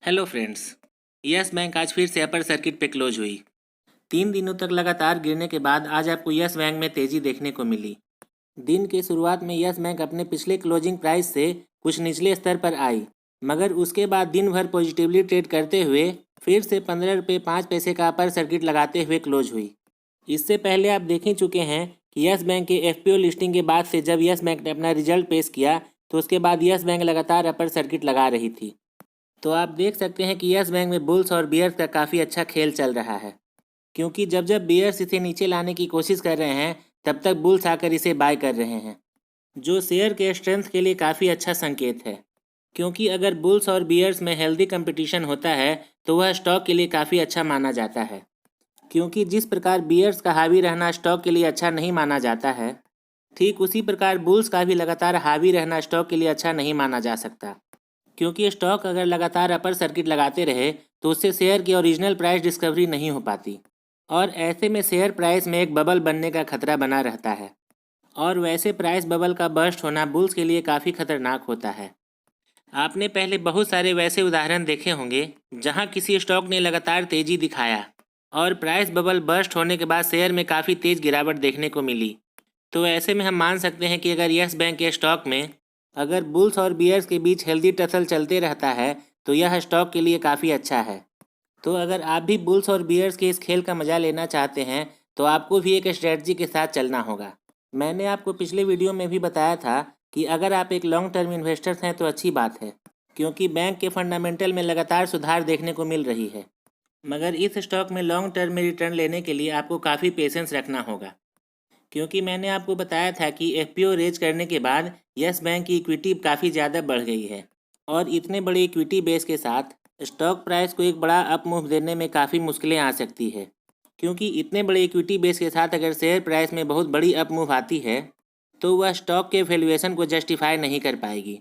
Hello friends. Yes bank आज फिर से अपर सर्किट पे क्लोज हुई। 3 दिनों तक लगातार गिरने के बाद आज आपको यस बैंक में तेजी देखने को मिली। दिन के शुरुआत में यस बैंक अपने पिछले क्लोजिंग प्राइस से कुछ निचले स्तर पर आई, मगर उसके बाद दिन भर पॉजिटिवली ट्रेड करते हुए फिर से 15 रुपये 5 पैसे का अपर सर्किट लगाते हुए क्लोज हुई। इससे पहले आप देख ही चुके हैं कि यस बैंक के एफपीओ लिस्टिंग के बाद से जब यस बैंक ने अपना रिजल्ट पेश किया तो उसके बाद यस बैंक लगातार अपर सर्किट लगा रही थी। तो आप देख सकते हैं कि यस बैंक में बुल्स और बियर्स का काफ़ी अच्छा खेल चल रहा है, क्योंकि जब जब बियर्स इसे नीचे लाने की कोशिश कर रहे हैं तब तक बुल्स आकर इसे बाय कर रहे हैं, जो शेयर के स्ट्रेंथ के लिए काफ़ी अच्छा संकेत है। क्योंकि अगर बुल्स और बियर्स में हेल्दी कंपटीशन होता है तो वह स्टॉक के लिए काफ़ी अच्छा माना जाता है। क्योंकि जिस प्रकार बियर्स का हावी रहना स्टॉक के लिए अच्छा नहीं माना जाता है, ठीक उसी प्रकार बुल्स का भी लगातार हावी रहना स्टॉक के लिए अच्छा नहीं माना जा सकता। क्योंकि स्टॉक अगर लगातार अपर सर्किट लगाते रहे तो उससे शेयर की ओरिजिनल प्राइस डिस्कवरी नहीं हो पाती, और ऐसे में शेयर प्राइस में एक बबल बनने का खतरा बना रहता है, और वैसे प्राइस बबल का बर्स्ट होना बुल्स के लिए काफ़ी खतरनाक होता है। आपने पहले बहुत सारे वैसे उदाहरण देखे होंगे जहां किसी स्टॉक ने लगातार तेजी दिखाया और प्राइस बबल बर्स्ट होने के बाद शेयर में काफ़ी तेज गिरावट देखने को मिली। तो ऐसे में हम मान सकते हैं कि अगर यस बैंक के स्टॉक में अगर बुल्स और बियर्स के बीच हेल्दी टसल चलते रहता है तो यह स्टॉक के लिए काफ़ी अच्छा है। तो अगर आप भी बुल्स और बियर्स के इस खेल का मज़ा लेना चाहते हैं तो आपको भी एक स्ट्रेटजी के साथ चलना होगा। मैंने आपको पिछले वीडियो में भी बताया था कि अगर आप एक लॉन्ग टर्म इन्वेस्टर्स हैं तो अच्छी बात है, क्योंकि बैंक के फंडामेंटल में लगातार सुधार देखने को मिल रही है। मगर इस स्टॉक में लॉन्ग टर्म में रिटर्न लेने के लिए आपको काफ़ी पेशेंस रखना होगा, क्योंकि मैंने आपको बताया था कि एफपीओ रेज करने के बाद यस बैंक की इक्विटी काफ़ी ज़्यादा बढ़ गई है, और इतने बड़े इक्विटी बेस के साथ स्टॉक प्राइस को एक बड़ा अप मूव देने में काफ़ी मुश्किलें आ सकती है। क्योंकि इतने बड़े इक्विटी बेस के साथ अगर शेयर प्राइस में बहुत बड़ी अप मूव आती है तो वह स्टॉक के वैल्यूएशन को जस्टिफाई नहीं कर पाएगी,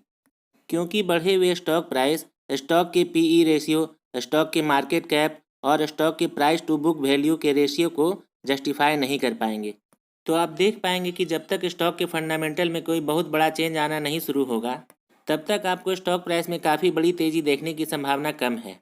क्योंकि बढ़े हुए स्टॉक प्राइस स्टॉक के पीई रेशियो, स्टॉक के मार्केट कैप और स्टॉक के प्राइस टू बुक वैल्यू के रेशियो को जस्टिफाई नहीं कर पाएंगे। तो आप देख पाएंगे कि जब तक स्टॉक के फंडामेंटल में कोई बहुत बड़ा चेंज आना नहीं शुरू होगा तब तक आपको स्टॉक प्राइस में काफ़ी बड़ी तेज़ी देखने की संभावना कम है।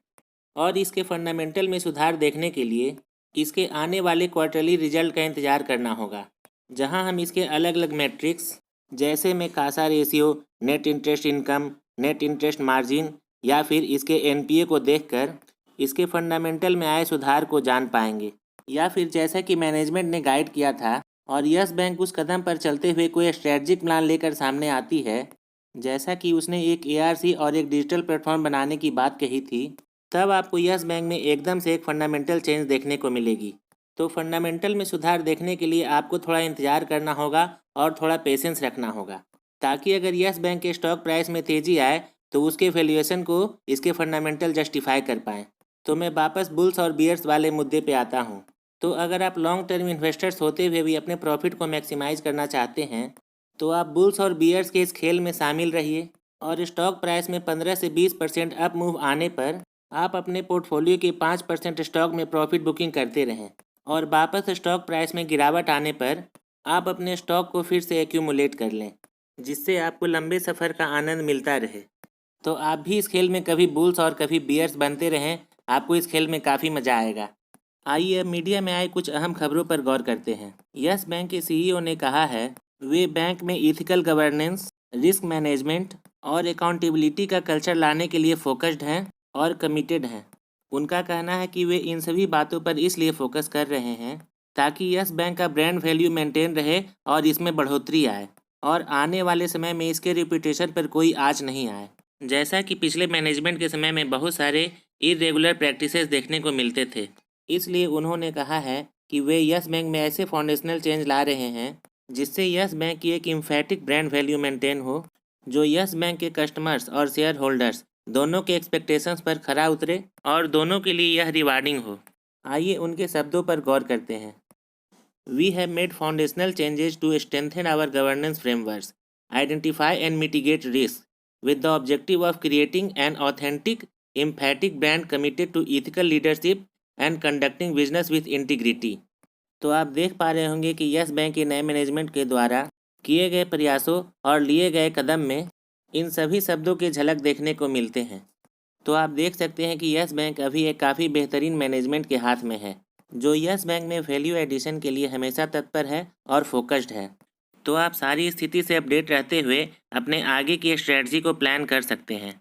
और इसके फंडामेंटल में सुधार देखने के लिए इसके आने वाले क्वार्टरली रिजल्ट का इंतज़ार करना होगा, जहां हम इसके अलग अलग मैट्रिक्स जैसे में Kasa ratio, net interest income, net interest margin या फिर इसके एनपीए को देखकर इसके फंडामेंटल में आए सुधार को जान पाएंगे। या फिर जैसा कि मैनेजमेंट ने गाइड किया था और यस बैंक उस कदम पर चलते हुए कोई स्ट्रेटजिक प्लान लेकर सामने आती है, जैसा कि उसने एक एआरसी और एक डिजिटल प्लेटफॉर्म बनाने की बात कही थी, तब आपको यस बैंक में एकदम से एक फंडामेंटल चेंज देखने को मिलेगी। तो फंडामेंटल में सुधार देखने के लिए आपको थोड़ा इंतजार करना होगा और थोड़ा पेशेंस रखना होगा, ताकि अगर यस बैंक के स्टॉक प्राइस में तेज़ी आए तो उसके वैल्यूएशन को इसके फंडामेंटल जस्टिफाई कर पाएँ। तो मैं वापस बुल्स और बियर्स वाले मुद्दे पे आता हूँ। तो अगर आप लॉन्ग टर्म इन्वेस्टर्स होते हुए भी अपने प्रॉफिट को मैक्सिमाइज करना चाहते हैं तो आप बुल्स और बियर्स के इस खेल में शामिल रहिए, और स्टॉक प्राइस में 15 से 20% अप मूव आने पर आप अपने पोर्टफोलियो के 5% स्टॉक में प्रॉफिट बुकिंग करते रहें, और वापस स्टॉक प्राइस में गिरावट आने पर आप अपने स्टॉक को फिर से एक्यूमुलेट कर लें, जिससे आपको लंबे सफ़र का आनंद मिलता रहे। तो आप भी इस खेल में कभी बुल्स और कभी बियर्स बनते रहें, आपको इस खेल में काफ़ी मज़ा आएगा। आइए अब मीडिया में आए कुछ अहम खबरों पर गौर करते हैं। यस बैंक के सीईओ ने कहा है वे बैंक में इथिकल गवर्नेंस, रिस्क मैनेजमेंट और अकाउंटेबिलिटी का कल्चर लाने के लिए फोकस्ड हैं और कमिटेड हैं। उनका कहना है कि वे इन सभी बातों पर इसलिए फोकस कर रहे हैं ताकि यस बैंक का ब्रांड वैल्यू मेंटेन रहे और इसमें बढ़ोतरी आए, और आने वाले समय में इसके रेपुटेशन पर कोई आँच नहीं आए। जैसा कि पिछले मैनेजमेंट के समय में बहुत सारे इरेगुलर प्रैक्टिसेस देखने को मिलते थे, इसलिए उन्होंने कहा है कि वे यस बैंक में ऐसे फाउंडेशनल चेंज ला रहे हैं जिससे यस बैंक की एक इम्फैटिक ब्रांड वैल्यू मेंटेन हो, जो यस बैंक के कस्टमर्स और शेयर होल्डर्स दोनों के एक्सपेक्टेशंस पर खरा उतरे और दोनों के लिए यह रिवार्डिंग हो। आइए उनके शब्दों पर गौर करते हैं। We have made foundational changes to strengthen our governance frameworks, identify and mitigate risk with the objective of creating an authentic, emphatic brand committed to ethical leadership and conducting business with integrity। तो आप देख पा रहे होंगे कि yes bank के नए management के द्वारा किए गए प्रयासों और लिए गए कदम में इन सभी शब्दों की झलक देखने को मिलते हैं। तो आप देख सकते हैं कि यस बैंक अभी एक काफ़ी बेहतरीन मैनेजमेंट के हाथ में है, जो यस बैंक में वैल्यू एडिशन के लिए हमेशा तत्पर है और फोकस्ड है। तो आप सारी स्थिति से अपडेट रहते हुए अपने आगे की स्ट्रेटजी को प्लान कर सकते हैं।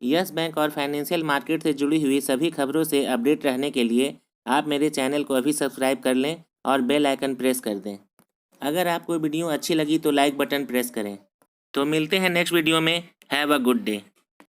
यस बैंक और फाइनेंशियल मार्केट से जुड़ी हुई सभी खबरों से अपडेट रहने के लिए आप मेरे चैनल को अभी सब्सक्राइब कर लें और बेल आइकन प्रेस कर दें। अगर आपको वीडियो अच्छी लगी तो लाइक बटन प्रेस करें। तो मिलते हैं नेक्स्ट वीडियो में। Have a good day.